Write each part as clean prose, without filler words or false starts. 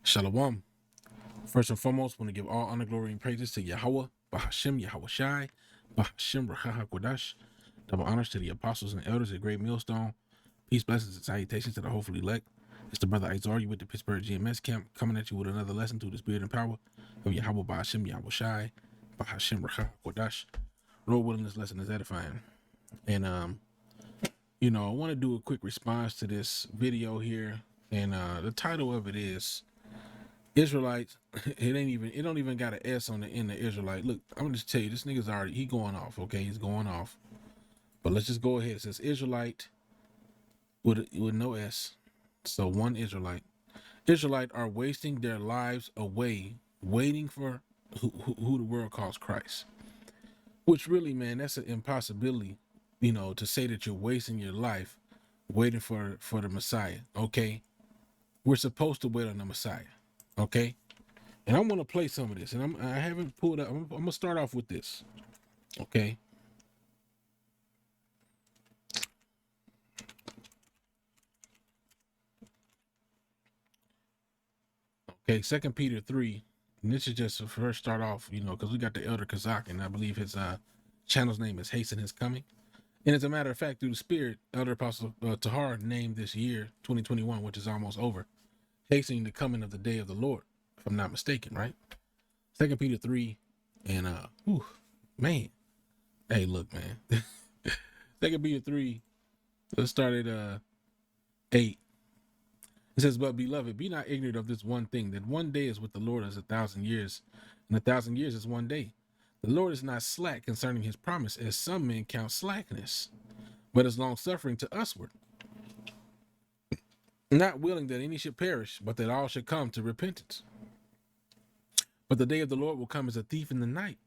Shalom. First and foremost, want to give all honor, glory, and praises to Yahweh, Bahashem, Yahweh Shai, Bahashem, Raha Kodash. Double honors to the apostles and elders at Great Millstone. Peace, blessings, and salutations to the hopefully elect. It's the brother Izar, you with the Pittsburgh GMS camp, coming at you with another lesson through the spirit and power of Yahweh, Bahashem, Yahweh Shai, Bahashem, Raha Kodash. Lord willing, this lesson is edifying. And, I want to do a quick response to this video here. And the title of it is Israelites. It don't even got an S on the end of Israelite. Look, I'm gonna just tell you, this nigga's already, he going off, okay? He's going off. But let's just go ahead. It says Israelite with no S. So one Israelite. Israelite are wasting their lives away waiting for who the world calls Christ. Which really, man, that's an impossibility, to say that you're wasting your life waiting for the Messiah, okay? We're supposed to wait on the Messiah, okay? And I'm going to play some of this, and I haven't pulled up. I'm going to start off with this, okay? Okay, 2 Peter 3, and this is just to first start off, because we got the Elder Kazak, and I believe his channel's name is Hasten His Coming. And as a matter of fact, through the Spirit, Elder Apostle Tahar named this year, 2021, which is almost over, hastening the coming of the day of the Lord, if I'm not mistaken, right? 2 Peter 3, and, man, hey, look, man. 2 Peter 3, let's start at 8. It says, but beloved, be not ignorant of this one thing, that one day is with the Lord as 1,000 years, and 1,000 years is one day. The Lord is not slack concerning his promise, as some men count slackness, but is long suffering to usward, not willing that any should perish, but that all should come to repentance. But the day of the Lord will come as a thief in the night,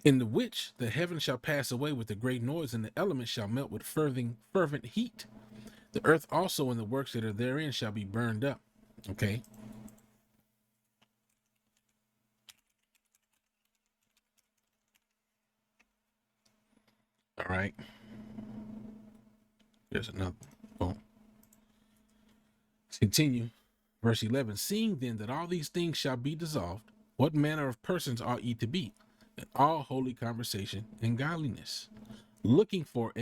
in the which the heavens shall pass away with a great noise, and the elements shall melt with fervent heat. The earth also and the works that are therein shall be burned up. Okay. All right. There's another. Boom. Let's continue. Verse 11. Seeing then that all these things shall be dissolved, what manner of persons ought ye to be? In all holy conversation and godliness, looking for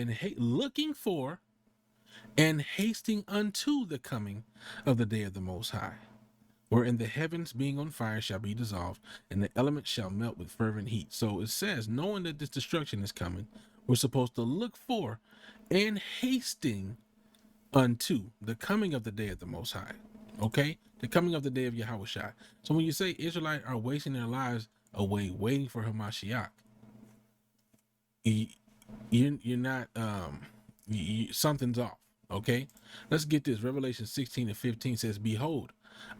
and hasting unto the coming of the day of the Most High, wherein the heavens being on fire shall be dissolved, and the elements shall melt with fervent heat. So it says, knowing that this destruction is coming, we're supposed to look for and hasting unto the coming of the day of the Most High. Okay? The coming of the day of Yahweh Shai. So when you say Israelites are wasting their lives away waiting for Hamashiach, you're not, something's off. Okay? Let's get this. Revelation 16 and 15 says, behold,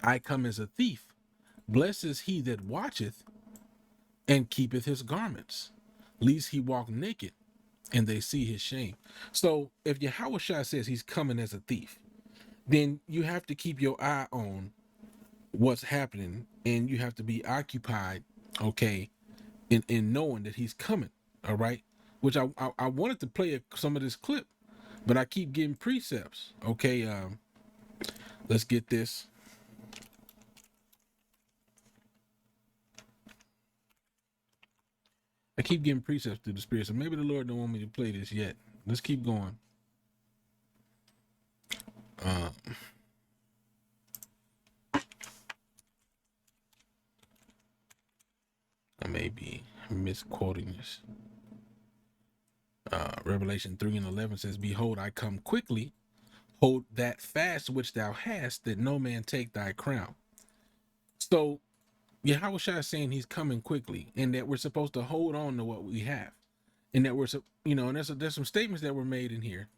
I come as a thief. Blessed is he that watcheth and keepeth his garments, lest he walk naked and they see his shame. So if Yahweh Shai says he's coming as a thief, then you have to keep your eye on what's happening, and you have to be occupied, okay, in knowing that he's coming. All right, which I wanted to play some of this clip, but I keep getting precepts. Okay, let's get this. I keep getting precepts through the Spirit, so maybe the Lord don't want me to play this yet. Let's keep going. I may be misquoting this. Revelation 3 and 11 says, behold, I come quickly. Hold that fast which thou hast, that no man take thy crown. So Yahweh Shai is saying he's coming quickly, and that we're supposed to hold on to what we have, and that we're, and there's some statements that were made in here.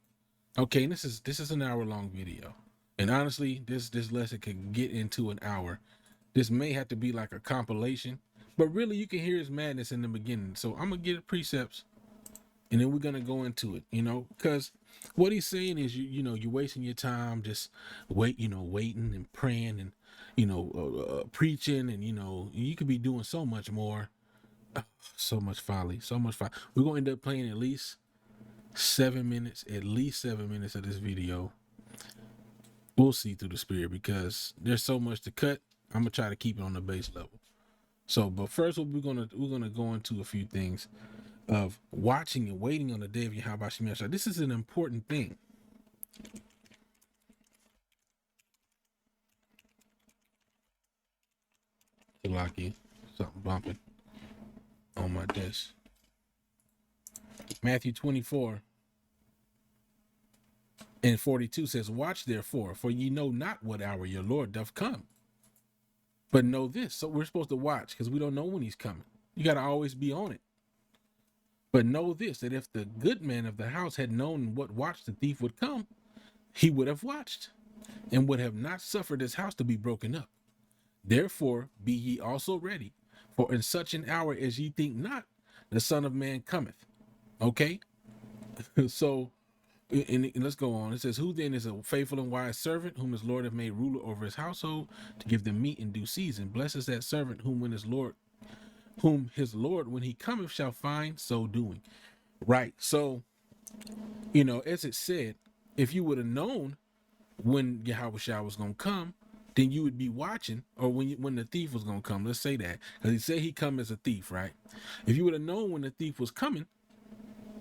Okay, and this is an hour-long video, and honestly, this lesson could get into an hour. This may have to be like a compilation, but really you can hear his madness in the beginning. So I'm gonna get precepts, and then we're gonna go into it, because what he's saying is you're wasting your time just waiting and praying and preaching, and you could be doing so much more. So much folly. We're gonna end up playing at least 7 minutes of this video. We'll see through the Spirit, because there's so much to cut. I'm gonna try to keep it on the base level. So, but first, we're gonna go into a few things of watching and waiting on the day of Yahweh Shem Yahshua. This is an important thing. Lucky, something bumping on my desk. Matthew 24 and 42 says, "Watch therefore, for ye know not what hour your Lord doth come. But know this." So we're supposed to watch because we don't know when he's coming. You got to always be on it. But know this, that if the good man of the house had known what watch the thief would come, he would have watched and would have not suffered his house to be broken up. Therefore be ye also ready, for in such an hour as ye think not, the Son of Man cometh. Okay? So, and let's go on. It says, "Who then is a faithful and wise servant, whom his Lord hath made ruler over his household, to give them meat in due season? Blessed is that servant whom his Lord when he cometh shall find so doing." Right. So, as it said, if you would have known when Yahweh Shah was gonna come, then you would be watching, or when the thief was gonna come. Let's say that, because he said he come as a thief, right? If you would have known when the thief was coming,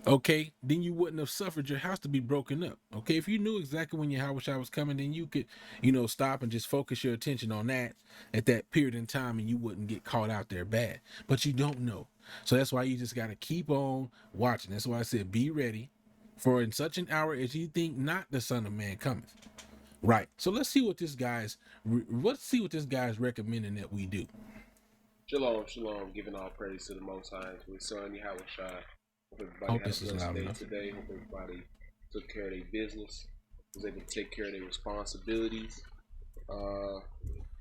okay, then you wouldn't have suffered your house to be broken up. Okay, if you knew exactly when Yahweh Shah was coming, then you could, stop and just focus your attention on that at that period in time, and you wouldn't get caught out there bad. But you don't know, so that's why you just got to keep on watching. That's why I said, be ready, for in such an hour as you think not, the Son of Man cometh. Right. So let's see what this guy's recommending that we do. Shalom, shalom. Giving all praise to the Most High, to His Son Yahweh Shai. Hope everybody had a blessed day today. Hope everybody took care of their business, was able to take care of their responsibilities.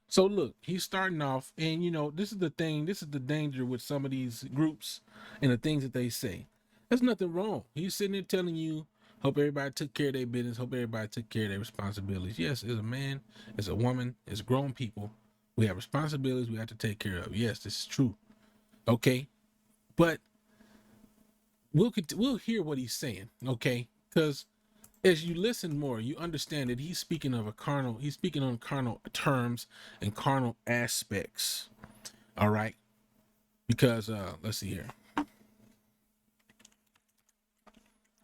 So look, he's starting off, and this is the thing. This is the danger with some of these groups and the things that they say. There's nothing wrong. He's sitting there telling you, hope everybody took care of their business. Hope everybody took care of their responsibilities. Yes, as a man, as a woman, as grown people, we have responsibilities we have to take care of. Yes, this is true. Okay, but we'll hear what he's saying. Okay, because as you listen more, you understand that he's speaking on carnal terms and carnal aspects. All right, because let's see here.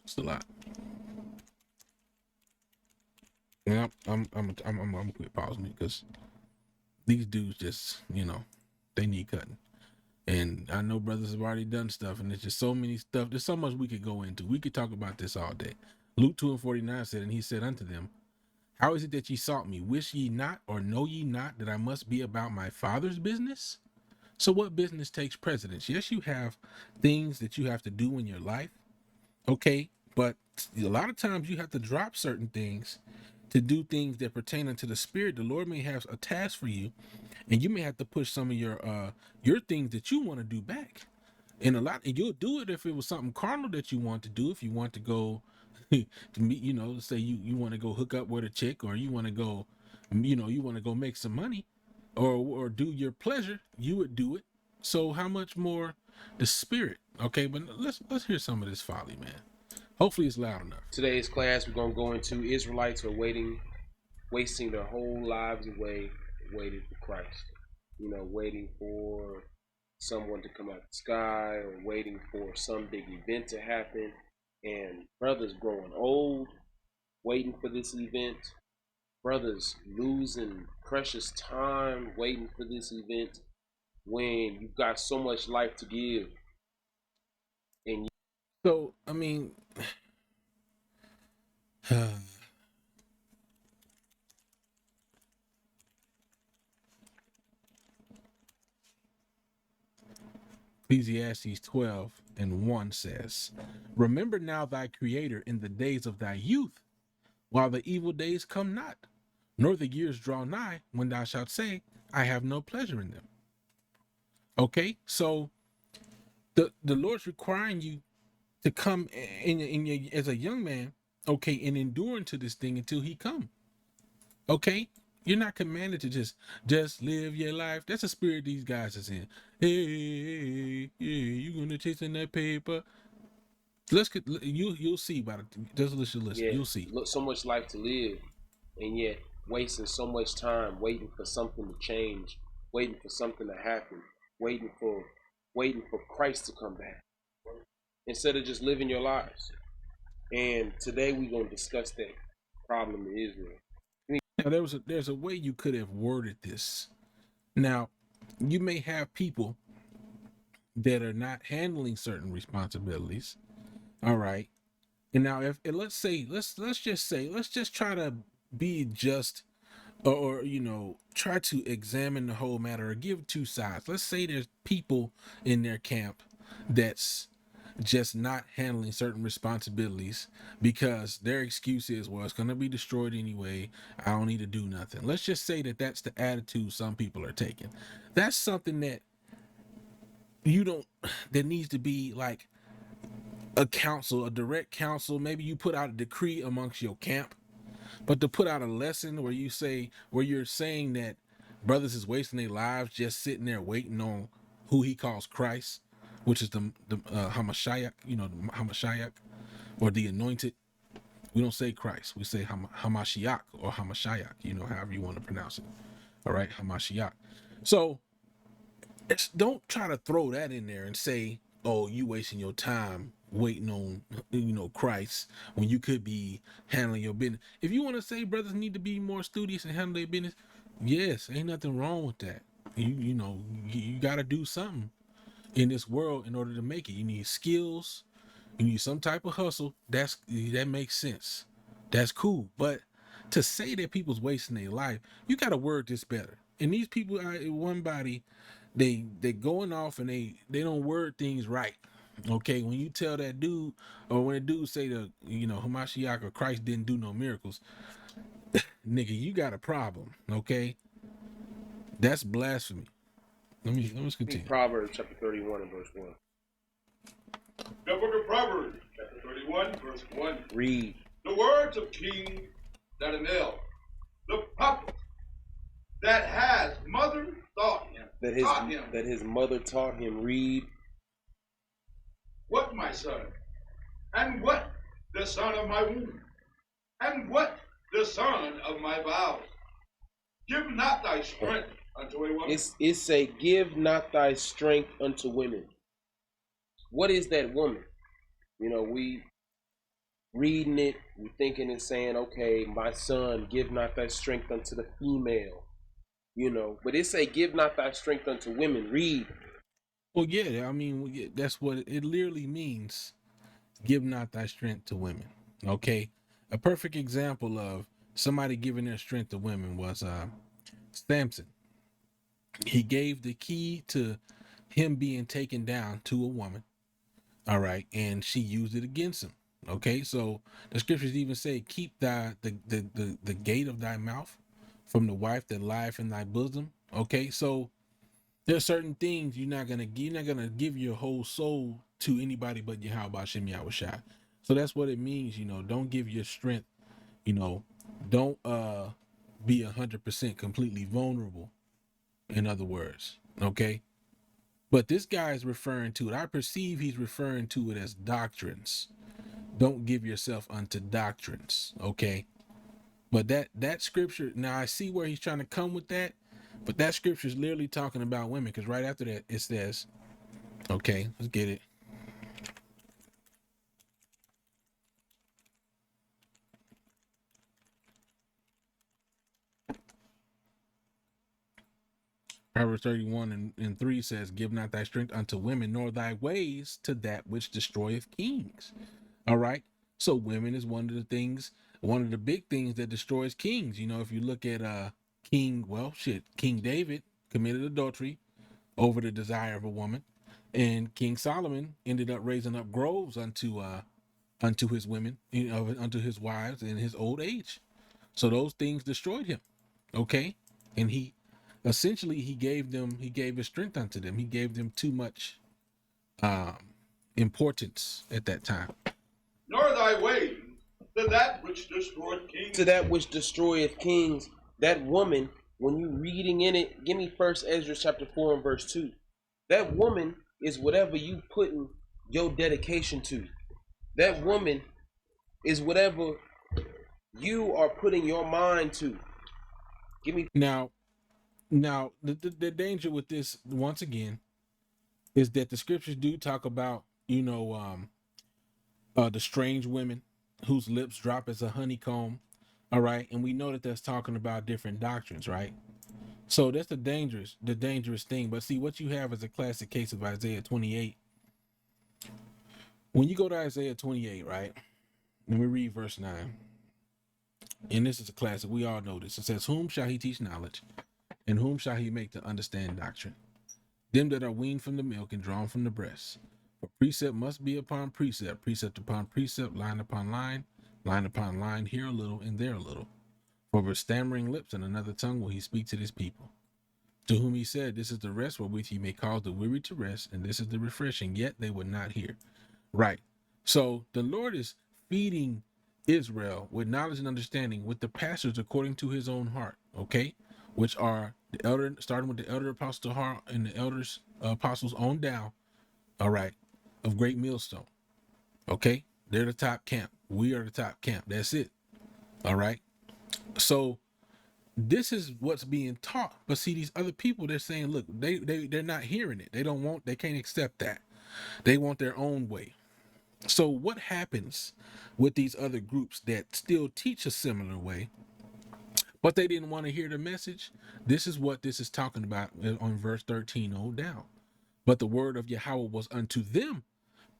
It's a lot. Yeah, I'm gonna quit pausing it because these dudes just, they need cutting. And I know brothers have already done stuff, and there's just so many stuff. There's so much we could go into. We could talk about this all day. Luke 2:49 said, "And he said unto them, How is it that ye sought me? Wish ye not, or know ye not that I must be about my Father's business?" So what business takes precedence? Yes, you have things that you have to do in your life. Okay, but a lot of times you have to drop certain things to do things that pertain unto the spirit. The Lord may have a task for you, and you may have to push some of your things that you want to do back. And you'll do it if it was something carnal that you want to do. If you want to go to meet, say you want to go hook up with a chick, or you want to go, you want to go make some money, or do your pleasure, you would do it. So how much more the spirit? Okay, but let's hear some of this folly, man. Hopefully it's loud enough. Today's class, we're gonna go into Israelites are wasting their whole lives away, waiting for Christ. Waiting for someone to come out the sky, or waiting for some big event to happen. And brothers growing old, waiting for this event. Brothers losing precious time waiting for this event when you've got so much life to give. And so, I mean, Ecclesiastes 12:1 says, "Remember now thy Creator in the days of thy youth, while the evil days come not, nor the years draw nigh, when thou shalt say, I have no pleasure in them." Okay, so the Lord's requiring you to come as a young man, okay, and endure into this thing until He come. Okay, you're not commanded to just live your life. That's the spirit these guys is in. Hey, you gonna chase in that paper? You'll see about it. Just listen. Yeah, You'll see. so much life to live, and yet wasting so much time waiting for something to change, waiting for something to happen, waiting for Christ to come back, instead of just living your lives. And today we're gonna discuss that problem in Israel. Now there's a way you could have worded this. Now, you may have people that are not handling certain responsibilities. All right. And now if and let's just try to be just, or try to examine the whole matter or give two sides. Let's say there's people in their camp that's just not handling certain responsibilities because their excuse is, well, it's going to be destroyed anyway, I don't need to do nothing. Let's just say that that's the attitude some people are taking. That's something that there needs to be like a council, a direct council. Maybe you put out a decree amongst your camp, but to put out a lesson where you're saying that brothers is wasting their lives just sitting there waiting on who he calls Christ, which is the Hamashiach, the Hamashiach, or the anointed. We don't say Christ, we say Hamashiach or Hamashiach, however you want to pronounce it. All right, Hamashiach. So don't try to throw that in there and say, oh, you wasting your time waiting on Christ when you could be handling your business. If you want to say brothers need to be more studious and handle their business, yes, ain't nothing wrong with that. You got to do something in this world in order to make it. You need skills, you need some type of hustle. That makes sense, that's cool. But to say that people's wasting their life, you got to word this better. And these people are in one body, they going off and they don't word things right. Okay, when you tell that dude, or when a dude say that Hamashiach or Christ didn't do no miracles, nigga, you got a problem. Okay, that's blasphemy. Let's continue. Proverbs chapter 31 and verse 1. The book of Proverbs chapter 31 verse 1. Read. The words of King Daniel, the prophet that has mother taught him. That his mother taught him. Read. What, my son? And what, the son of my womb? And what, the son of my vows? Give not thy strength unto a woman. It say, give not thy strength unto women. What is that woman? We reading it, we thinking and saying, okay, my son, give not thy strength unto the female. But it say, give not thy strength unto women. Read. Well, yeah, I mean, that's what it literally means. Give not thy strength to women. Okay, a perfect example of somebody giving their strength to women was Samson. He gave the key to him being taken down to a woman. All right, and she used it against him. Okay, so the scriptures even say, keep the gate of thy mouth from the wife that lieth in thy bosom. Okay, so there's certain things you're not gonna give your whole soul to anybody but Yahweh Shem Yahushua. So that's what it means. Don't give your strength. Don't be 100% completely vulnerable. In other words, okay. But this guy is referring to it. I perceive he's referring to it as doctrines. Don't give yourself unto doctrines. Okay. But that scripture, now I see where he's trying to come with that. But that scripture is literally talking about women, because right after that it says, okay, let's get it. Proverbs 31 and 3 says, give not thy strength unto women, nor thy ways to that which destroyeth kings. All right. So women is one of the big things that destroys kings. If you look at King David committed adultery over the desire of a woman, and King Solomon ended up raising up groves unto his women, unto his wives in his old age. So those things destroyed him. Okay. And he gave his strength unto them. He gave them too much importance at that time. Nor thy ways to that which destroyeth kings. To that which destroyeth kings. That woman, when you reading in it, give me 1 Ezra chapter 4 and verse 2. That woman is whatever you putting your dedication to. That woman is whatever you are putting your mind to. Give me. Now, the danger with this once again is that the scriptures do talk about, the strange women whose lips drop as a honeycomb. All right, and we know that that's talking about different doctrines, right? So that's the dangerous thing. But see, what you have is a classic case of Isaiah 28. When you go to Isaiah 28, right? Let me read verse 9. And this is a classic. We all know this. It says, "Whom shall he teach knowledge? And whom shall he make to understand doctrine? Them that are weaned from the milk and drawn from the breast. For precept must be upon precept, precept upon precept, line upon line upon line, here a little and there a little. For with stammering lips and another tongue will he speak to this people. To whom he said, This is the rest wherewith he may cause the weary to rest, and this is the refreshing, yet they would not hear." Right. So the Lord is feeding Israel with knowledge and understanding with the pastors according to his own heart, okay? Which are the elder, starting with the elder apostle heart and the elders apostles on down, all right, of Great Millstone. Okay? They're the top camp. We are the top camp. That's it. All right. So this is what's being taught. But see, these other people, they're saying, look, they're not hearing it. They can't accept that. They want their own way. So what happens with these other groups that still teach a similar way, but they didn't want to hear the message? This is what this is talking about on verse 13 on down. But the word of Yahweh was unto them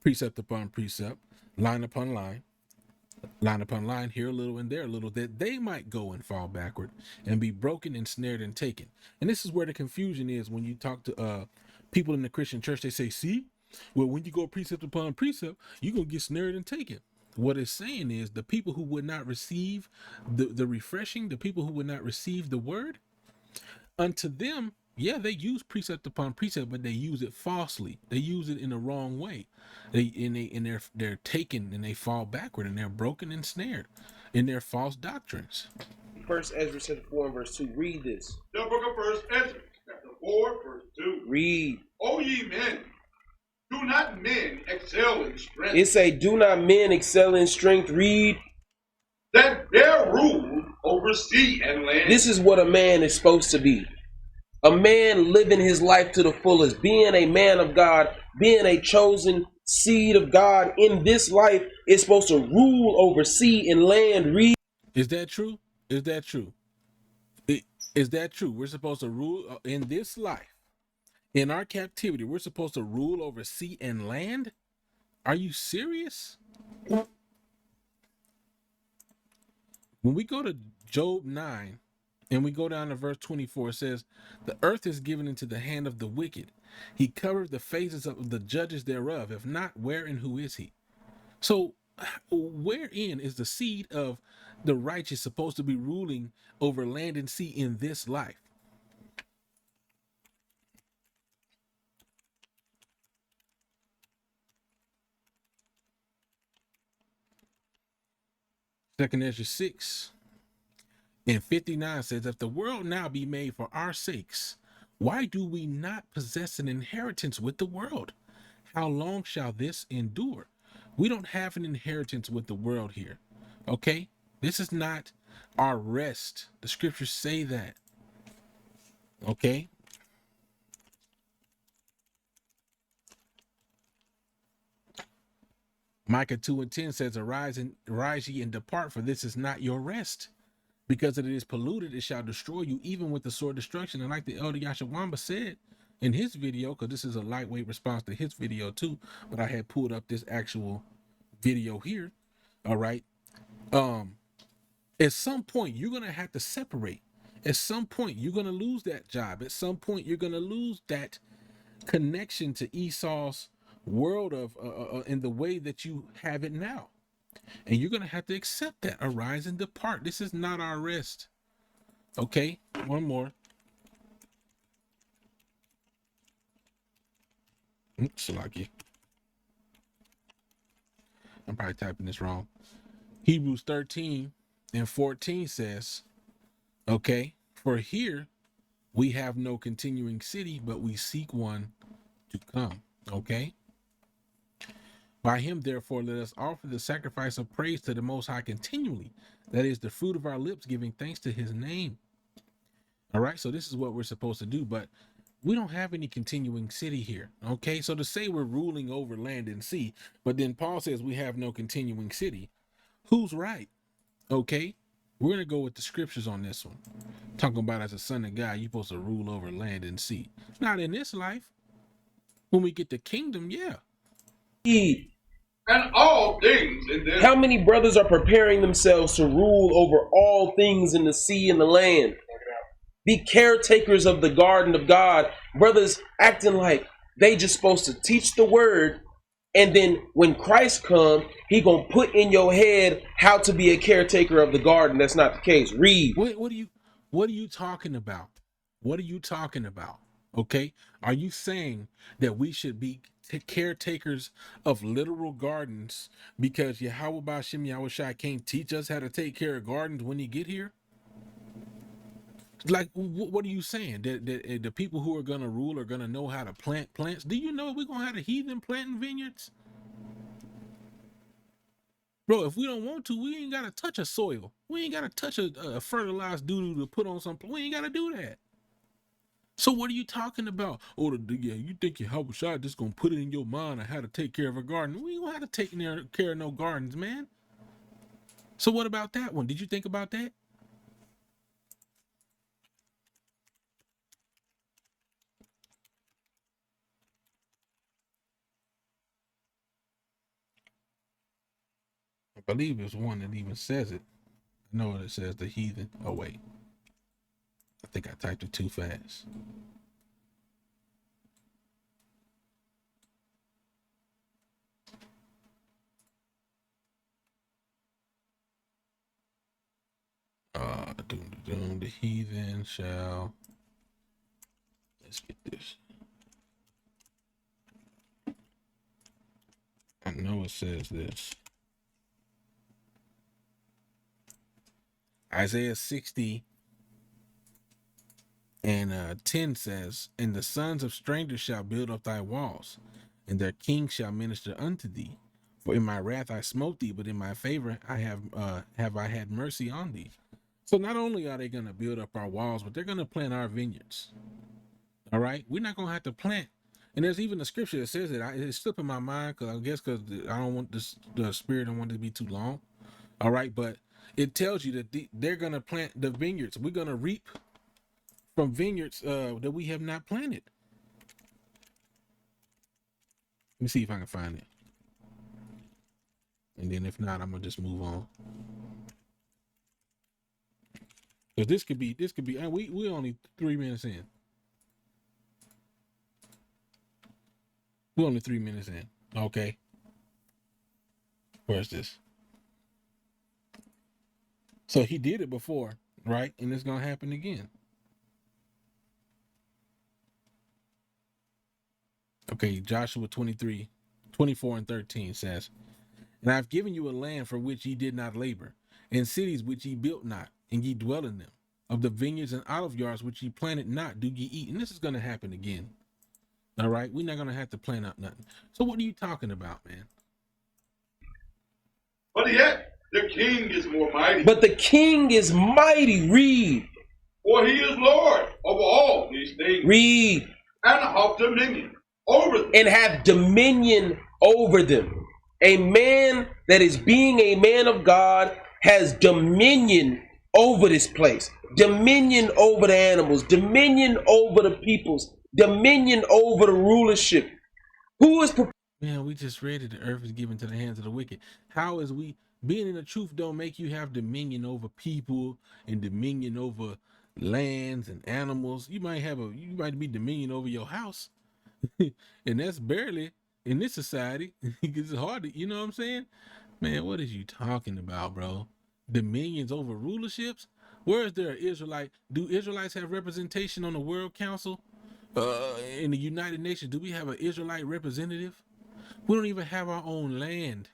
precept upon precept, line upon line upon line, here a little and there a little, that they might go and fall backward and be broken and snared and taken. And this is where the confusion is when you talk to people in the Christian church. They say, see, well, when you go precept upon precept, you're going to get snared and taken. What it's saying is the people who would not receive the refreshing, the people who would not receive the word, unto them, yeah, they use precept upon precept, but they use it falsely. They use it in the wrong way. They're taken and they fall backward and they're broken and snared in their false doctrines. First Ezra chapter 4 and verse 2. Read this. The book of First Ezra, chapter 4, verse 2. Read. O ye men, do not men excel in strength? It say, do not men excel in strength? Read. That bear rule over sea and land. This is what a man is supposed to be. A man living his life to the fullest, being a man of God, being a chosen seed of God in this life, is supposed to rule over sea and land. Read. Is that true? Is that true? Is that true? We're supposed to rule in this life. In our captivity, we're supposed to rule over sea and land? Are you serious? When we go to Job 9 and we go down to verse 24, it says, the earth is given into the hand of the wicked. He covered the faces of the judges thereof. If not, where and who is he? So wherein is the seed of the righteous supposed to be ruling over land and sea in this life? Second Ezra 6 and 59 says, if the world now be made for our sakes, why do we not possess an inheritance with the world? How long shall this endure? We don't have an inheritance with the world here. Okay? This is not our rest. The scriptures say that. Okay? Micah 2 and 10 says, arise ye and depart, for this is not your rest. Because it is polluted, it shall destroy you, even with the sword destruction. And like the elder Yashawamba said in his video, because this is a lightweight response to his video too, but I had pulled up this actual video here. All right. At some point, you're going to have to separate. At some point, you're going to lose that job. At some point, you're going to lose that connection to Esau's world of in the way that you have it now. And you're going to have to accept that. Arise and depart. This is not our rest. Okay, one more. Salaki. I'm probably typing this wrong. Hebrews 13 and 14 says, okay, for here we have no continuing city, but we seek one to come. Okay. By him, therefore, let us offer the sacrifice of praise to the Most High continually. That is the fruit of our lips, giving thanks to his name. All right, so this is what we're supposed to do, but we don't have any continuing city here. Okay, so to say we're ruling over land and sea, but then Paul says we have no continuing city, who's right? Okay, we're gonna go with the scriptures on this one. Talking about as a son of God, you're supposed to rule over land and sea. Not in this life. When we get the kingdom, yeah. And all things in this. How many brothers are preparing themselves to rule over all things in the sea and the land? Be caretakers of the garden of God. Brothers acting like they just supposed to teach the word, and then when Christ comes, he gonna put in your head how to be a caretaker of the garden. That's not the case. Read. What are you talking about? What are you talking about? Okay, are you saying that we should be caretakers of literal gardens because Yahweh Ba'ashem Yahushua can't teach us how to take care of gardens when he get here? Like, what are you saying? That the people who are going to rule are going to know how to plant plants? Do you know we're going to have a heathen planting vineyards? Bro, if we don't want to, we ain't got to touch a soil. We ain't got to touch a fertilized doo-doo to put on some. We ain't got to do that. So what are you talking about? Oh, yeah, you think your Yahushua just going to put it in your mind on how to take care of a garden? We ain't going to have to take care of no gardens, man. So what about that one? Did you think about that? I believe there's one that even says it. I know it says the heathen. Oh, wait. I think I typed it too fast. The heathen shall. Let's get this. I know it says this. Isaiah 60 and 10 says, "And the sons of strangers shall build up thy walls, and their kings shall minister unto thee. For in my wrath I smote thee, but in my favor I have I had mercy on thee." So not only are they going to build up our walls, but they're going to plant our vineyards. All right, we're not going to have to plant. And there's even a scripture that says it. It's slipping my mind because I guess because I don't want the spirit don't want it to be too long. All right, but it tells you that they're going to plant the vineyards. We're going to reap from vineyards that we have not planted. Let me see if I can find it. And then if not, I'm going to just move on. Because this could be, we only 3 minutes in. We're only 3 minutes in. Okay. Where's this? So he did it before, right? And it's going to happen again. Okay, Joshua 23, 24 and 13 says, "And I've given you a land for which ye did not labor, and cities which ye built not, and ye dwell in them. Of the vineyards and olive yards which ye planted not, do ye eat." And this is going to happen again. All right, we're not going to have to plant up nothing. So what are you talking about, man? But yet the king is more mighty. But the king is mighty. Read. For he is Lord over all these things. Read. And have dominion over them. And have dominion over them. A man that is being a man of God has dominion over this place. Dominion over the animals. Dominion over the peoples. Dominion over the rulership. Who is Man, we just read it. The earth is given to the hands of the wicked. How is we being in the truth don't make you have dominion over people and dominion over lands and animals. You might be dominion over your house. And that's barely in this society. It's hard to, you know what I'm saying? Man, what is you talking about, bro? Dominions over rulerships? Where is there an Israelite? Do Israelites have representation on the World Council? In the United Nations, do we have an Israelite representative? We don't even have our own land.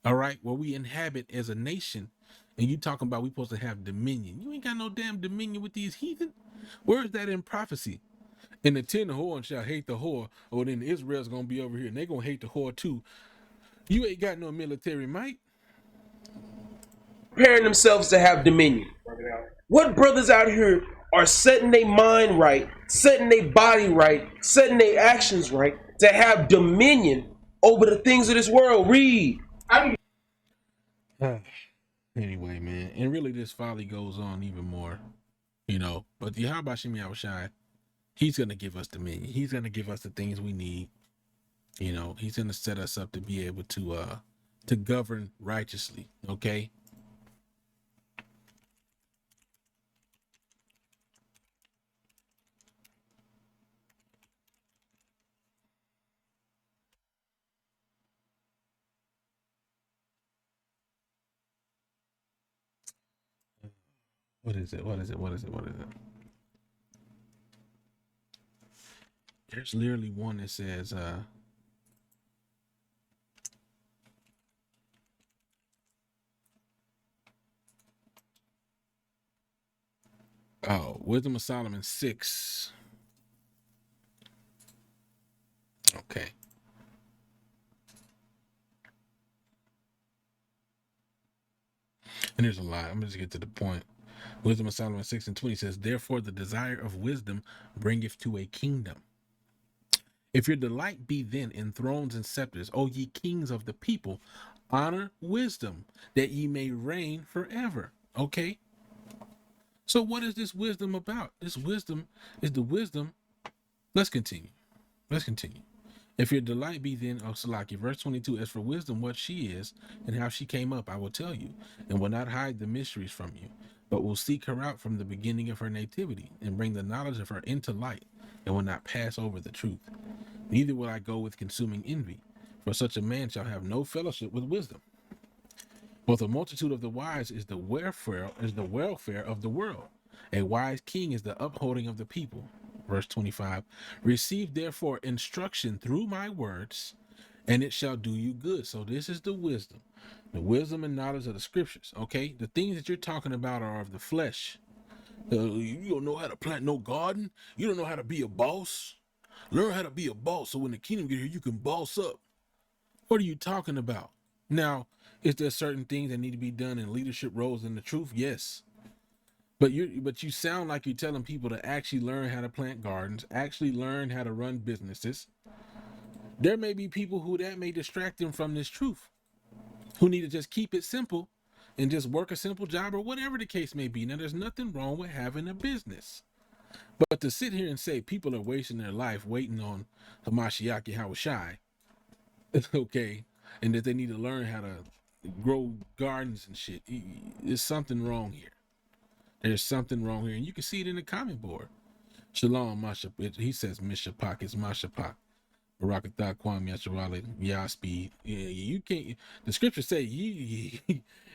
All right, where we inhabit as a nation. And you talking about we supposed to have dominion. You ain't got no damn dominion with these heathen. Where is that in prophecy? And the 10 horns shall hate the whore. Or then Israel's going to be over here and they're going to hate the whore too. You ain't got no military might. Preparing themselves to have dominion. What brothers out here are setting their mind right, setting their body right, setting their actions right to have dominion over the things of this world. Read. Anyway, man, and really this folly goes on even more, you know. But the Yahweh Shem Yahushai, he's gonna give us dominion. He's gonna give us the things we need. You know, he's gonna set us up to be able to govern righteously. Okay. What is it? What is it? What is it? What is it? There's literally one that says, oh, Wisdom of Solomon 6. Okay. And there's a lot. I'm gonna just get to the point. Wisdom of Solomon 6:20 says, therefore the desire of wisdom bringeth to a kingdom. If your delight be then in thrones and scepters, O ye kings of the people, honor wisdom, that ye may reign forever. Okay? So what is this wisdom about? This wisdom is the wisdom. Let's continue. Let's continue. If your delight be then, oh Salaki, verse 22, as for wisdom, what she is and how she came up, I will tell you, and will not hide the mysteries from you, but will seek her out from the beginning of her nativity, and bring the knowledge of her into light, and will not pass over the truth. Neither will I go with consuming envy, for such a man shall have no fellowship with wisdom. For the multitude of the wise is the welfare of the world. A wise king is the upholding of the people. Verse 25, receive therefore instruction through my words, and it shall do you good. So this is the wisdom and knowledge of the scriptures. Okay, the things that you're talking about are of the flesh. You don't know how to plant no garden. You don't know how to be a boss. Learn how to be a boss, so when the kingdom get here, you can boss up. What are you talking about? Now, is there certain things that need to be done in leadership roles in the truth? Yes. But you sound like you're telling people to actually learn how to plant gardens, actually learn how to run businesses. There may be people who that may distract them from this truth, who need to just keep it simple and just work a simple job or whatever the case may be. Now, there's nothing wrong with having a business. But to sit here and say people are wasting their life waiting on Hamashiach Yahushai, okay, and that they need to learn how to grow gardens and shit, there's something wrong here. There's something wrong here, and you can see it in the comment board. Shalom, Masha. He says Mishapak. It's Mashapak. Barakatah Kwam Yasharale Yaspeed. You can't. The scriptures say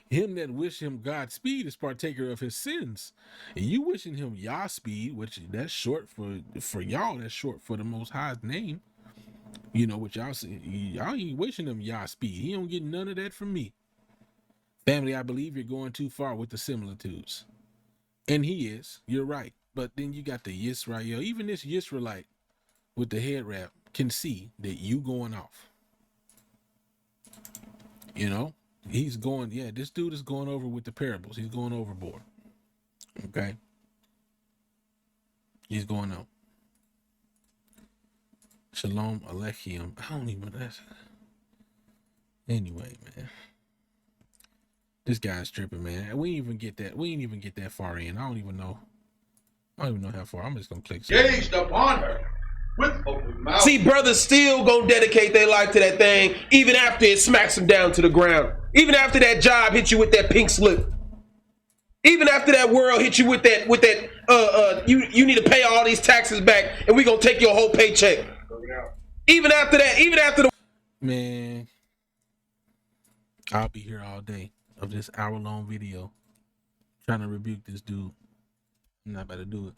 him that wish him Godspeed is partaker of his sins, and you wishing him Yaspeed, which that's short for y'all. That's short for the Most High's name. You know what y'all say? Y'all ain't wishing him Yaspeed. He don't get none of that from me. Family, I believe you're going too far with the similitudes. And he is, you're right. But then you got the Yisrael, even this Yisraelite with the head wrap can see that you going off. You know, he's going, yeah, this dude is going over with the parables. He's going overboard. Okay. He's going out. Shalom Aleichem. I don't even, that's, anyway, man. This guy's tripping, man. We ain't even get that far in. I don't even know how far. I'm just gonna click. Gazed upon her with open mouth. See, brothers still gonna dedicate their life to that thing, even after it smacks them down to the ground. Even after that job hits you with that pink slip. Even after that world hits you with that, you need to pay all these taxes back, and we gonna take your whole paycheck. Even after that, even after the man, I'll be here all day of this hour-long video trying to rebuke this dude. I'm not about to do it.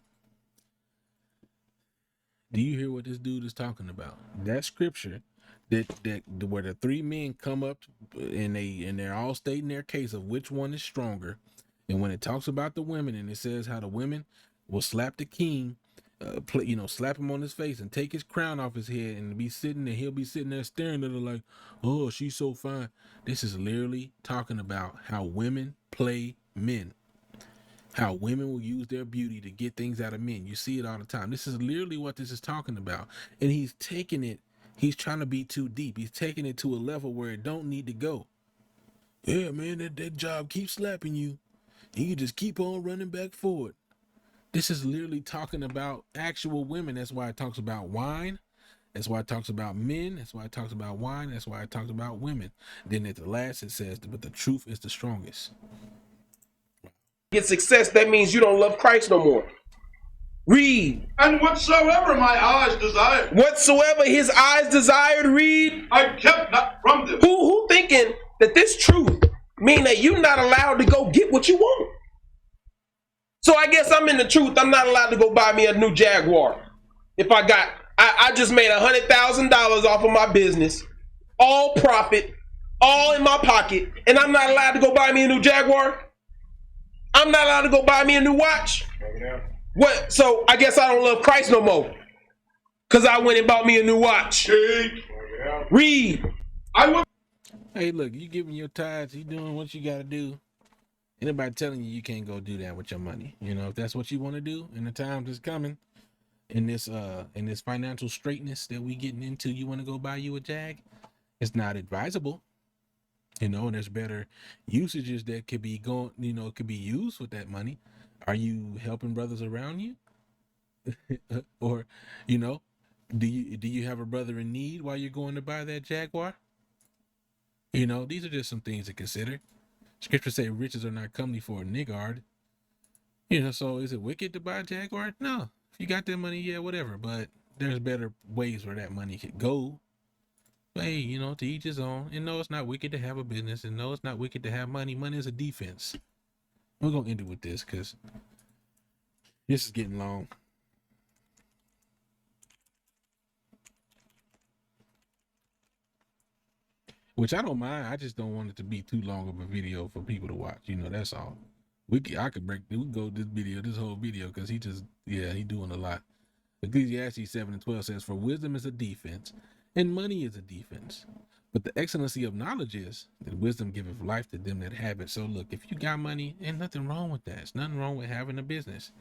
Do you hear what this dude is talking about? That scripture that where the three men come up and they're all stating their case of which one is stronger. And when it talks about the women and it says how the women will slap the king, slap him on his face and take his crown off his head and he'll be sitting there staring at her like, oh, she's so fine. This is literally talking about how women play men. How women will use their beauty to get things out of men. You see it all the time. This is literally what this is talking about. And he's taking it, he's trying to be too deep. He's taking it to a level where it don't need to go. Yeah, man, that job keeps slapping you. You just keep on running back forward. This is literally talking about actual women. That's why it talks about wine. That's why it talks about men. That's why it talks about wine. That's why it talks about women. Then at the last it says, but the truth is the strongest. Get success, that means you don't love Christ no more. Read. And whatsoever my eyes desired. Whatsoever his eyes desired, read. I kept not from them. Who thinking that this truth mean that you're not allowed to go get what you want? So I guess I'm in the truth. I'm not allowed to go buy me a new Jaguar. If I just made $100,000 off of my business, all profit, all in my pocket, and I'm not allowed to go buy me a new Jaguar. I'm not allowed to go buy me a new watch. What? So I guess I don't love Christ no more, cause I went and bought me a new watch. Read. Hey, look, you giving your tithes, you doing what you gotta do. Anybody telling you can't go do that with your money? You know, if that's what you want to do, and the time is coming, in this financial straightness that we getting into, you want to go buy you a Jag? It's not advisable. You know, and there's better usages that could be going, you know, could be used with that money. Are you helping brothers around you? Or, you know, do you have a brother in need while you're going to buy that Jaguar? You know, these are just some things to consider. Scripture say riches are not comely for a niggard. You know, so is it wicked to buy a Jaguar? No. If you got that money, yeah, whatever. But there's better ways where that money could go. But hey, you know, to each his own. And no, it's not wicked to have a business. And no, it's not wicked to have money. Money is a defense. We're going to end it with this because this is getting long. Which I don't mind. I just don't want it to be too long of a video for people to watch. You know, that's all. We can go this whole video because he doing a lot. Ecclesiastes 7:12 says, for wisdom is a defense and money is a defense. But the excellency of knowledge is that wisdom giveth life to them that have it. So look, if you got money, ain't nothing wrong with that. There's nothing wrong with having a business.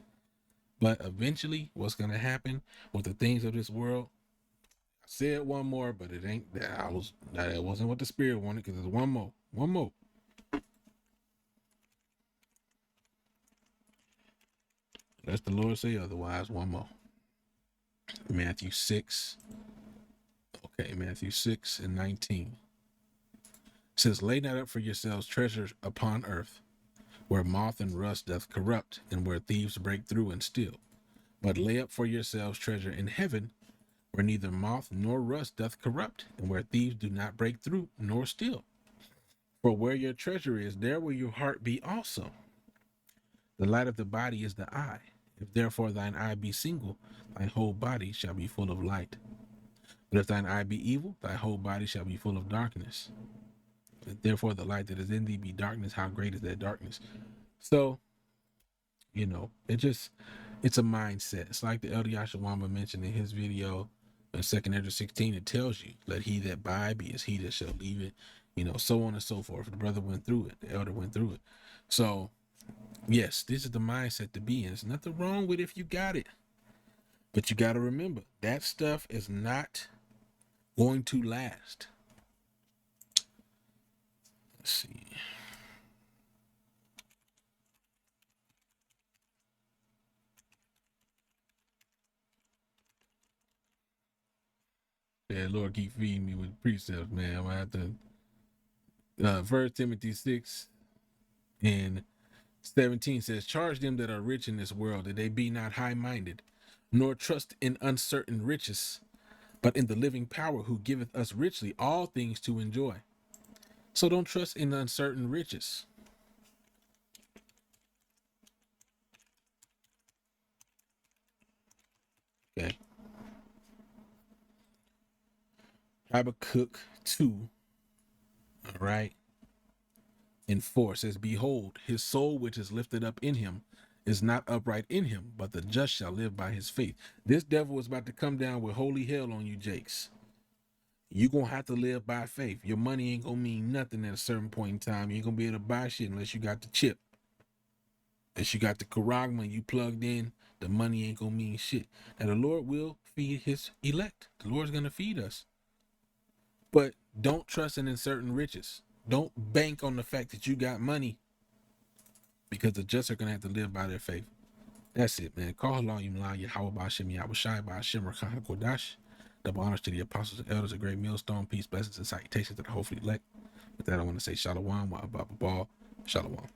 But eventually what's going to happen with the things of this world, I said one more, but it ain't that. That wasn't what the Spirit wanted, because there's one more. Unless the Lord say otherwise, one more. Matthew 6. Okay, Matthew 6:19. It says, lay not up for yourselves treasures upon earth, where moth and rust doth corrupt, and where thieves break through and steal. But lay up for yourselves treasure in heaven, where neither moth nor rust doth corrupt, and where thieves do not break through nor steal. For where your treasure is, there will your heart be also. The light of the body is the eye. If therefore thine eye be single, thy whole body shall be full of light. But if thine eye be evil, thy whole body shall be full of darkness. If therefore the light that is in thee be darkness, how great is that darkness? So, you know, it's a mindset. It's like the Elder Yashawamba mentioned in his video in 2 Ezra 16. It tells you, let he that buy be as he that shall leave it, you know, so on and so forth. The brother went through it. The elder went through it. So, yes, this is the mindset to be in. There's nothing wrong with it if you got it. But you got to remember, that stuff is not going to last. Let's see. Yeah, Lord, keep feeding me with precepts, man. I'm going to have to. 1 Timothy 6:17 says, charge them that are rich in this world, that they be not high-minded, nor trust in uncertain riches, but in the living power, who giveth us richly all things to enjoy. So don't trust in uncertain riches. Okay. Habakkuk 2, all right, and 4 says, behold, his soul which is lifted up in him is not upright in him, but the just shall live by his faith. This devil is about to come down with holy hell on you, Jakes. You're going to have to live by faith. Your money ain't going to mean nothing at a certain point in time. You ain't going to be able to buy shit unless you got the chip. If you got the charagma, you plugged in, the money ain't gonna mean shit. And the Lord will feed his elect. The Lord's gonna feed us. But don't trust in certain riches. Don't bank on the fact that you got money, because the just are gonna have to live by their faith. That's it, man. Call Allah Yahweh Ba'ashem Yahweh Shai Ba'ashem Rakah HaKodash. Double honors to the apostles and elders, a great millstone, peace, blessings, and salutations to the hopefully elect. With that, I want to say Shalom, Shalom.